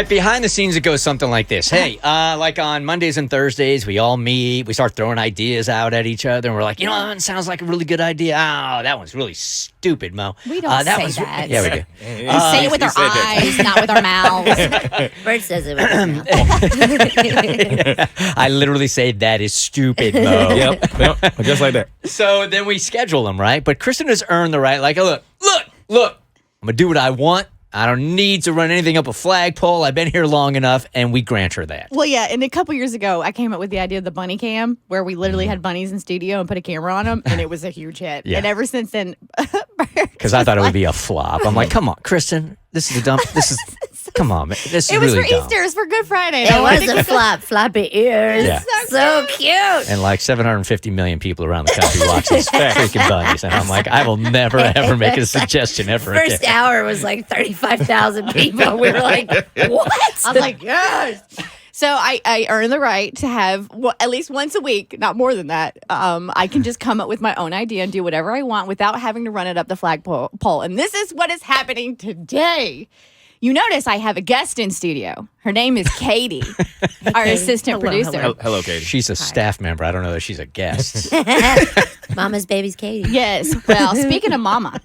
Behind the scenes, it goes something like this. Hey, like on Mondays and Thursdays, we all meet. We start throwing ideas out at each other. And we're like, that sounds like a really good idea. Oh, that one's really stupid, Mo. We don't say that. Yeah, we do. We say it with our eyes, not with our mouths. Bert says it with his mouth. I literally say that is stupid, Mo. Yep, just like that. So then we schedule them, right? But Kristin has earned the right. Like, look. I'm going to do what I want. I don't need to run anything up a flagpole. I've been here long enough, and we grant her that. Well, yeah, and a couple years ago, I came up with the idea of the bunny cam, where we literally had bunnies in studio and put a camera on them, and it was a huge hit. Yeah. And ever since then, because I thought it would be a flop. I'm like, come on, Kristin, this is a dump. Come on, man. This is really dumb. It was for Easter. It's for Good Friday. It was a flop. Floppy ears. Yeah. So cute. And like 750 million people around the country watch these freaking bunnies. And I'm like, I will never, ever make a suggestion ever again. First hour was like 35,000 people. We were like, what? I was like, yes. So I earn the right to have at least once a week, not more than that. I can just come up with my own idea and do whatever I want without having to run it up the flagpole. And this is what is happening today. You notice I have a guest in studio. Her name is Keity, our assistant producer. Hello, Keity. She's a staff member. I don't know that she's a guest. Mama's baby's Keity. Yes. Well, speaking of mama,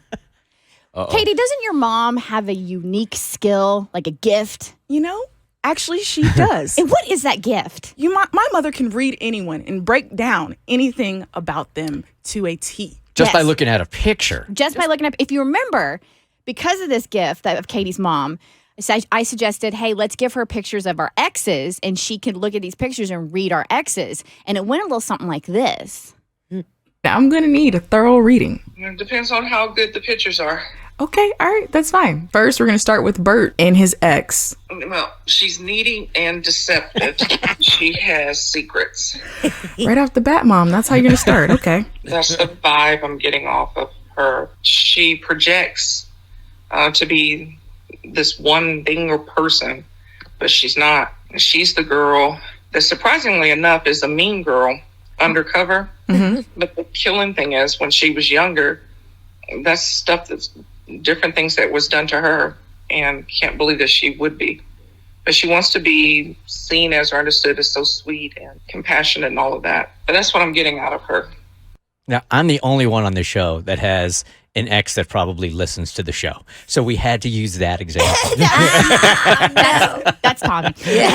Keity, doesn't your mom have a unique skill, like a gift? Actually, she does. And what is that gift? My mother can read anyone and break down anything about them to a T. Just by looking at a picture. Just by looking at, if you remember, because of this gift of Katie's mom, I suggested, hey, let's give her pictures of our exes, and she could look at these pictures and read our exes. And it went a little something like this. Now, I'm going to need a thorough reading. It depends on how good the pictures are. Okay, all right, that's fine. First, we're going to start with Bert and his ex. Well, she's needy and deceptive. She has secrets. Right off the bat, Mom, that's how you're going to start. Okay. That's the vibe I'm getting off of her. She projects to be this one thing or person, but she's not. She's the girl that, surprisingly enough, is a mean girl undercover. Mm-hmm. But the killing thing is, when she was younger, that's stuff that's different things that was done to her, and can't believe that she would be. But she wants to be seen as or understood as so sweet and compassionate and all of that. But that's what I'm getting out of her. Now, I'm the only one on the show that has an ex that probably listens to the show. So we had to use that example. That's Tommy. Yeah.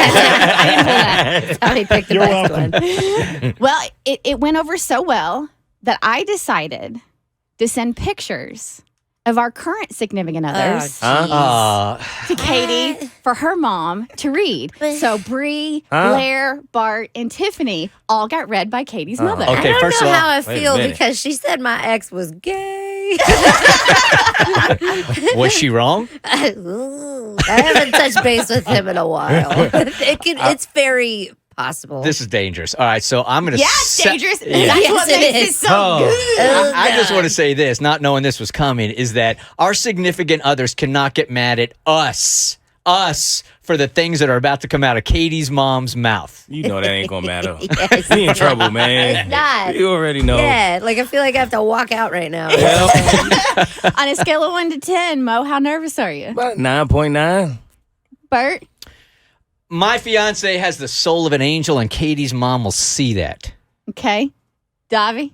I didn't pull that. Tommy picked the best one. Well, it went over so well that I decided to send pictures of our current significant others to Keity for her mom to read. So Bree, Blair, Bart, and Tiffany all got read by Katie's mother. Okay, I first don't of know all, how I feel because she said my ex was gay. was she wrong? I haven't touched base with him in a while. It's very possible. This is dangerous. All right, so I'm going to... Yeah, it's dangerous. Yeah. That's what makes it so good. I just want to say this, not knowing this was coming, is that our significant others cannot get mad at us, for the things that are about to come out of Katie's mom's mouth. You know that ain't going to matter. Yes. We in trouble, man. It's not. You already know. Yeah, I feel like I have to walk out right now. On a scale of 1 to 10, Mo, how nervous are you? About 9.9. Bert? My fiance has the soul of an angel, and Katie's mom will see that. Okay. Davi?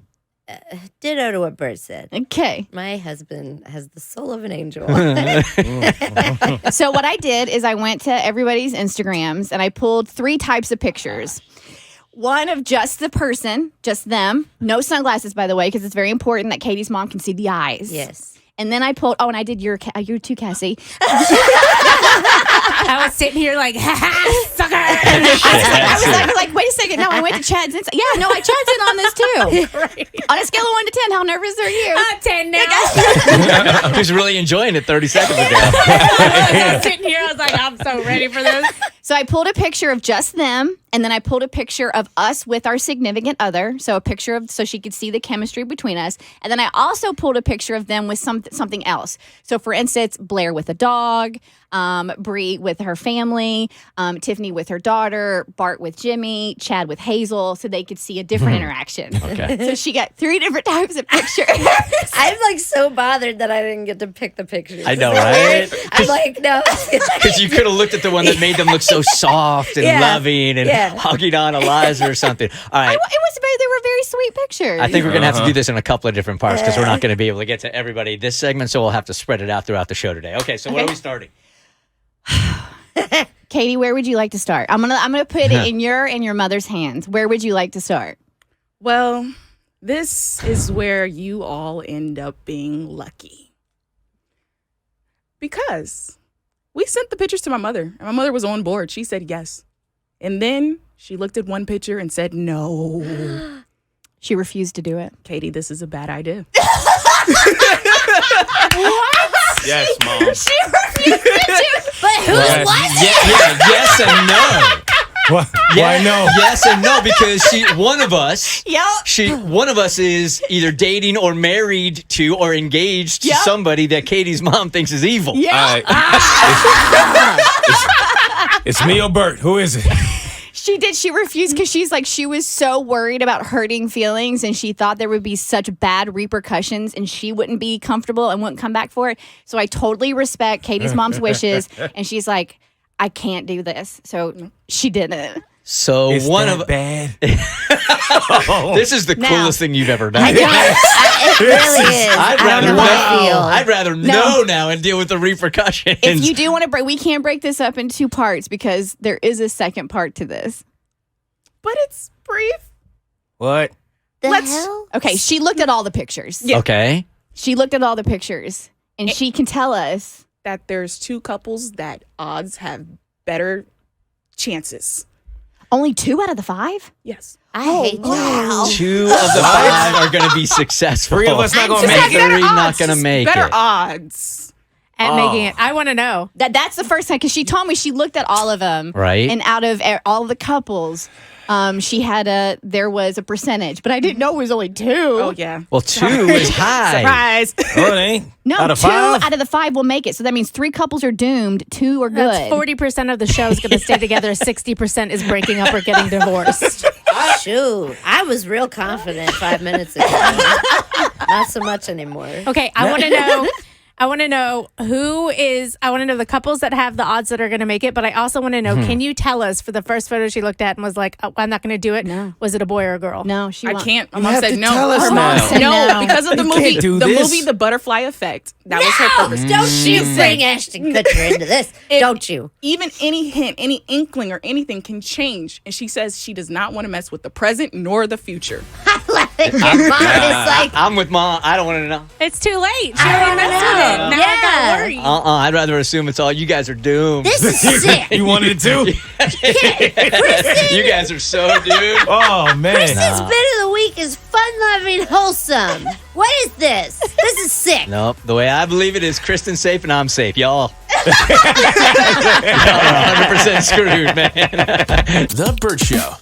Ditto to what Bert said. Okay. My husband has the soul of an angel. So what I did is I went to everybody's Instagrams and I pulled 3 types of pictures. One of just the person, just them. No sunglasses, by the way, because it's very important that Katie's mom can see the eyes. Yes. And then I pulled, and I did your too, Cassie. I was sitting here like, ha ha, sucker. I was like, wait a second. No, I went to Chad's. Yeah, no, Chad's in on this too. Right. On a scale of 1 to 10, how nervous are you? 10 now. Who's really enjoying it 30 seconds ago. I was sitting here, I was like, I'm so ready for this. So I pulled a picture of just them, and then I pulled a picture of us with our significant other. So a picture of, so she could see the chemistry between us. And then I also pulled a picture of them with something else. So for instance, Blair with a dog, Bree with her family, Tiffany with her daughter, Bart with Jimmy, Chad with Hazel, so they could see a different interaction. Okay. So she got 3 different types of pictures. I'm like so bothered that I didn't get to pick the pictures. I know, Is that right? weird? I'm like, no. Because you could have looked at the one that made them look so soft and Yeah. loving and Yeah. hugging on Eliza or something. All right. They were very sweet pictures. I think we're going to have to do this in a couple of different parts because we're not going to be able to get to everybody this segment, so we'll have to spread it out throughout the show today. Okay, so what are we starting? Katie, where would you like to start? I'm gonna put it in your mother's hands. Where would you like to start? Well, this is where you all end up being lucky. Because we sent the pictures to my mother, and my mother was on board. She said yes. And then she looked at one picture and said no. She refused to do it. Katie, this is a bad idea. Yes, Mom. But who's what? Yes and no. Why no? Yes and no, because one of us is either dating or married to or engaged to somebody that Katie's mom thinks is evil. Yeah. It's me or Bert. Who is it? She did. She refused because she was so worried about hurting feelings and she thought there would be such bad repercussions and she wouldn't be comfortable and wouldn't come back for it. So I totally respect Katie's mom's wishes. And she's like, I can't do this. So she didn't. So Is one that of bad? this is the Now- coolest thing you've ever done. It really is. I don't know how I feel. I'd rather know now and deal with the repercussions. If you do want to break, we can break this up in 2 parts because there is a second part to this. But it's brief. What? The Let's- hell? Okay, she looked at all the pictures. Yeah. Okay. She looked at all the pictures and she can tell us. That there's 2 couples that odds have better chances. Only 2 out of the 5? Yes. I hate wow. 2 of the 5 are going to be successful. 3 of us not gonna I'm make just it. like, 3 not Odds, going to just make better it. odds. At making it. I want to know. That's the first time because she told me she looked at all of them. Right. And out of all the couples, she had there was a percentage, but I didn't know it was only 2. Oh, yeah. Well, 2 is high. Surprise. Oh, it ain't. No, Out of 2 5? out of the 5 will make it. So that means 3 couples are doomed, 2 are good. That's 40% of the show is going to stay together. 60% is breaking up or getting divorced. Shoot. I was real confident 5 minutes ago. Not so much anymore. Okay, I want to know. I want to know I want to know the couples that have the odds that are going to make it, but I also want to know, can you tell us for the first photo she looked at and was like, oh, I'm not going to do it? No. Was it a boy or a girl? No, she I won't. can't. My You mom have said to no. tell us Her mom now. said no because of the You movie. can't do The this. movie, The Butterfly Effect. That was her purpose. Don't you bring Ashton Kutcher into this. Don't you? Even any hint, any inkling or anything can change. And she says she does not want to mess with the present nor the future. Your mom is like, I'm with Mom. I don't want to know. It's too late. She already messed with it. Now I Yeah. got worried. I'd rather assume it's all you guys are doomed. this is sick. You wanted it too? You guys are so doomed. Oh, man. Kristen's bit of the week is fun-loving, wholesome. What is this? This is sick. Nope. The way I believe it is Kristen's safe and I'm safe. Y'all. Y'all are 100% screwed, man. The Bert Show.